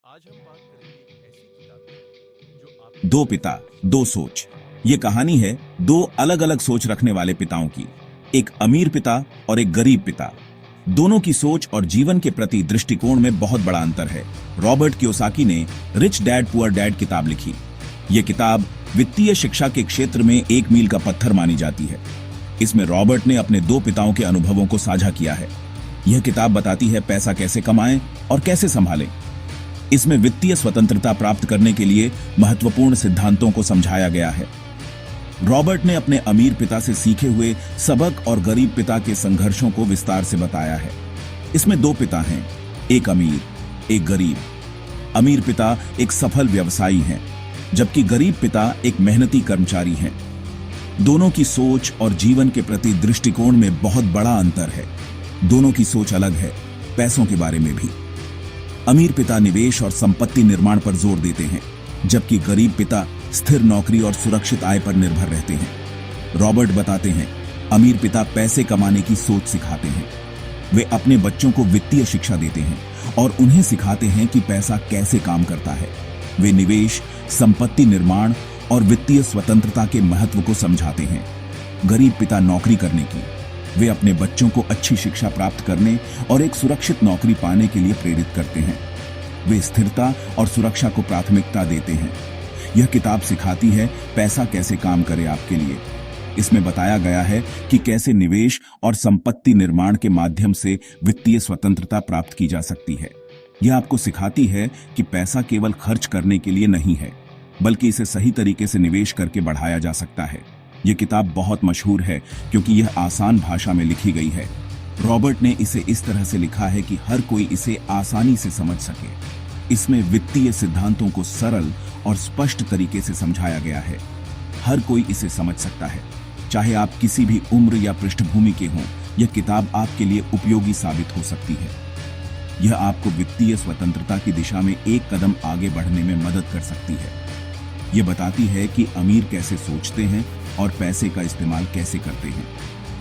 आज हम बात करेंगे एक ऐसी किताब की जो आप दो पिता दो सोच। ये कहानी है दो अलग अलग सोच रखने वाले पिताओं की। एक अमीर पिता और एक गरीब पिता। दोनों की सोच और जीवन के प्रति दृष्टिकोण में बहुत बड़ा अंतर है। रॉबर्ट कियोसाकी ने रिच डैड पुअर डैड किताब लिखी। ये किताब वित्तीय शिक्षा के क्षेत्र में एक मील का पत्थर मानी जाती है। इसमें रॉबर्ट ने अपने दो पिताओं के अनुभवों को साझा किया है। यह किताब बताती है पैसा कैसे कमाएं और कैसे संभालें। इसमें वित्तीय स्वतंत्रता प्राप्त करने के लिए महत्वपूर्ण सिद्धांतों को समझाया गया है। रॉबर्ट ने अपने अमीर पिता से सीखे हुए सबक और गरीब पिता के संघर्षों को विस्तार से बताया है। इसमें दो पिता हैं, एक अमीर, एक गरीब। अमीर पिता एक सफल व्यवसायी हैं, जबकि गरीब पिता एक मेहनती कर्मचारी हैं। दोनों की सोच और जीवन के प्रति दृष्टिकोण में बहुत बड़ा अंतर है। दोनों की सोच अलग है, पैसों के बारे में भी। अमीर पिता निवेश और संपत्ति निर्माण पर जोर देते हैं, जबकि गरीब पिता स्थिर नौकरी और सुरक्षित आय पर निर्भर रहते हैं। रॉबर्ट बताते हैं, अमीर पिता पैसे कमाने की सोच सिखाते हैं। वे अपने बच्चों को वित्तीय शिक्षा देते हैं और उन्हें सिखाते हैं कि पैसा कैसे काम करता है। वे निवेश, संपत्ति निर्माण और वित्तीय स्वतंत्रता के महत्व को समझाते हैं। गरीब पिता नौकरी करने की। वे अपने बच्चों को अच्छी शिक्षा प्राप्त करने और एक सुरक्षित नौकरी पाने के लिए प्रेरित करते हैं। वे स्थिरता और सुरक्षा को प्राथमिकता देते हैं। यह किताब सिखाती है पैसा कैसे काम करे आपके लिए। इसमें बताया गया है कि कैसे निवेश और संपत्ति निर्माण के माध्यम से वित्तीय स्वतंत्रता प्राप्त की जा सकती है। यह आपको सिखाती है कि पैसा केवल खर्च करने के लिए नहीं है, बल्कि इसे सही तरीके से निवेश करके बढ़ाया जा सकता है। यह किताब बहुत मशहूर है क्योंकि यह आसान भाषा में लिखी गई है। रॉबर्ट ने इसे इस तरह से लिखा है कि हर कोई इसे आसानी से समझ सके। इसमें वित्तीय सिद्धांतों को सरल और स्पष्ट तरीके से समझाया गया है। हर कोई इसे समझ सकता है, चाहे आप किसी भी उम्र या पृष्ठभूमि के हों। यह किताब आपके लिए उपयोगी साबित हो सकती है। यह आपको वित्तीय स्वतंत्रता की दिशा में एक कदम आगे बढ़ने में मदद कर सकती है। यह बताती है कि अमीर कैसे सोचते हैं और पैसे का इस्तेमाल कैसे करते हैं।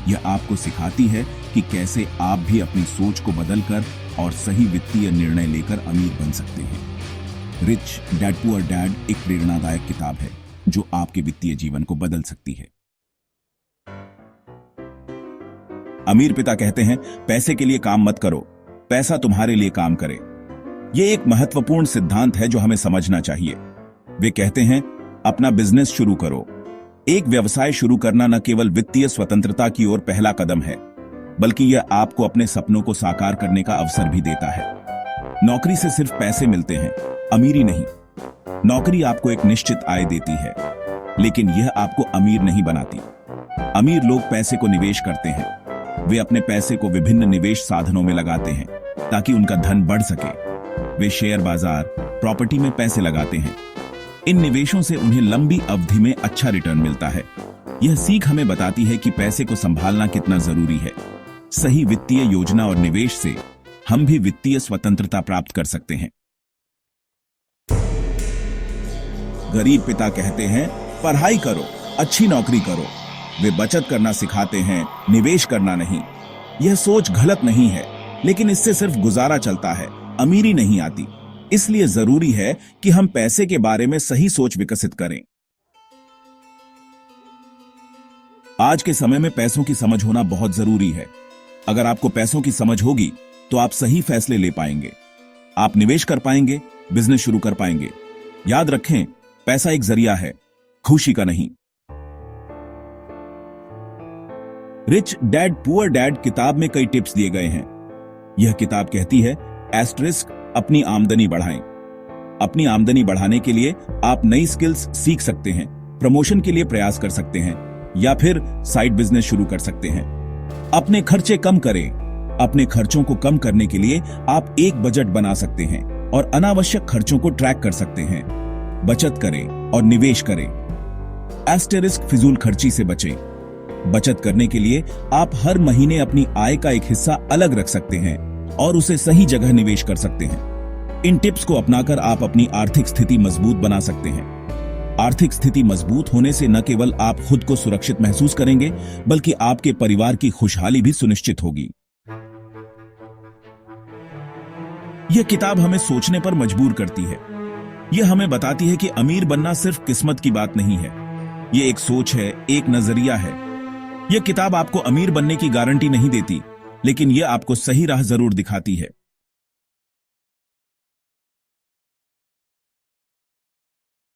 यह आपको सिखाती है कि कैसे आप भी अपनी सोच को बदलकर और सही वित्तीय निर्णय लेकर अमीर बन सकते हैं। रिच डैड पुअर डैड एक प्रेरणादायक किताब है जो आपके वित्तीय जीवन को बदल सकती है। अमीर पिता कहते हैं, पैसे के लिए काम मत करो, पैसा तुम्हारे लिए काम करे। यह एक महत्वपूर्ण सिद्धांत है जो हमें समझना चाहिए। वे कहते हैं, अपना बिजनेस शुरू करो। एक व्यवसाय शुरू करना न केवल वित्तीय स्वतंत्रता की ओर पहला कदम है, बल्कि यह आपको अपने सपनों को साकार करने का अवसर भी देता है। नौकरी से सिर्फ पैसे मिलते हैं, अमीरी नहीं। नौकरी आपको एक निश्चित आय देती है, लेकिन यह आपको अमीर नहीं बनाती। अमीर लोग पैसे को निवेश करते हैं। वे अपने पैसे को विभिन्न निवेश साधनों में लगाते हैं ताकि उनका धन बढ़ सके। वे शेयर बाजार, प्रॉपर्टी में पैसे लगाते हैं। इन निवेशों से उन्हें लंबी अवधि में अच्छा रिटर्न मिलता है। यह सीख हमें बताती है कि पैसे को संभालना कितना जरूरी है। सही वित्तीय योजना और निवेश से हम भी वित्तीय स्वतंत्रता प्राप्त कर सकते हैं। गरीब पिता कहते हैं, पढ़ाई करो, अच्छी नौकरी करो। वे बचत करना सिखाते हैं, निवेश करना नहीं। यह सोच गलत नहीं है, लेकिन इससे सिर्फ गुजारा चलता है, अमीरी नहीं आती। इसलिए जरूरी है कि हम पैसे के बारे में सही सोच विकसित करें। आज के समय में पैसों की समझ होना बहुत जरूरी है। अगर आपको पैसों की समझ होगी तो आप सही फैसले ले पाएंगे। आप निवेश कर पाएंगे, बिजनेस शुरू कर पाएंगे। याद रखें, पैसा एक जरिया है, खुशी का नहीं। रिच डैड पुअर डैड किताब में कई टिप्स दिए गए हैं। यह किताब कहती है, एस्टरिस्क अपनी आमदनी बढ़ाएं। अपनी आमदनी बढ़ाने के लिए आप नई स्किल्स सीख सकते हैं, प्रमोशन के लिए प्रयास कर सकते हैं या फिर साइड बिजनेस शुरू कर सकते हैं। अपने खर्चे कम करें। अपने खर्चों को कम करने के लिए आप एक बजट बना सकते हैं और अनावश्यक खर्चों को ट्रैक कर सकते हैं। बचत करें और निवेश करें। एस्टेरिस्क फिजूल खर्ची से बचें। बचत करने के लिए आप हर महीने अपनी आय का एक हिस्सा अलग रख सकते हैं और उसे सही जगह निवेश कर सकते हैं। इन टिप्स को अपनाकर आप अपनी आर्थिक स्थिति मजबूत बना सकते हैं। आर्थिक स्थिति मजबूत होने से न केवल आप खुद को सुरक्षित महसूस करेंगे, बल्कि आपके परिवार की खुशहाली भी सुनिश्चित होगी। यह किताब हमें सोचने पर मजबूर करती है। यह हमें बताती है कि अमीर बनना सिर्फ किस्मत की बात नहीं है, यह एक सोच है, एक नजरिया है। यह किताब आपको अमीर बनने की गारंटी नहीं देती, लेकिन यह आपको सही राह जरूर दिखाती है।